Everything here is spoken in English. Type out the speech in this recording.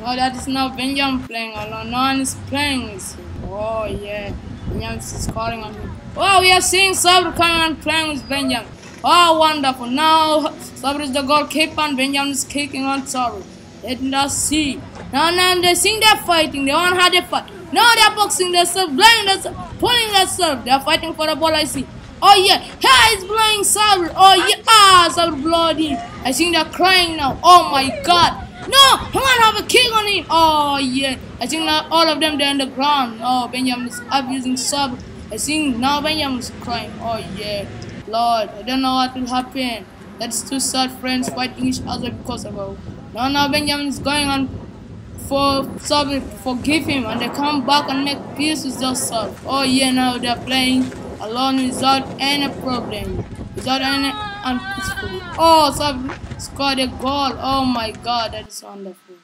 No, that is now Benjamin playing alone. No one is playing with him. Oh, yeah. Benjamin is calling on him. Oh, we are seeing Sabri coming and playing with Benjamin. Oh, wonderful. Now, Sabri is the goalkeeper and Benjamin is kicking on Sabri. Let us see. Now, they think they're fighting. They want how they fight. Now, they're boxing themselves, blowing themselves, pulling themselves. They're fighting for the ball, I see. Oh, yeah. Here is blowing Sabri. Oh, yeah. Ah, Sabri blowed him. I think they're crying now. Oh, my God. No, he want to have a kick on him. Oh, yeah. I think now all of them, they're on the ground. Oh, Benjamin is abusing Sabri. I think now Benjamin is crying. Oh, yeah. Lord, I don't know what will happen. That's two sad friends fighting each other because of her. Now Benjamin is going on for Sabri to forgive him. And they come back and make peace with themselves. Oh, yeah, now they're playing alone without any problem. Without any unpeaceful. Oh, Sabri scored a goal. Oh my God, that is wonderful.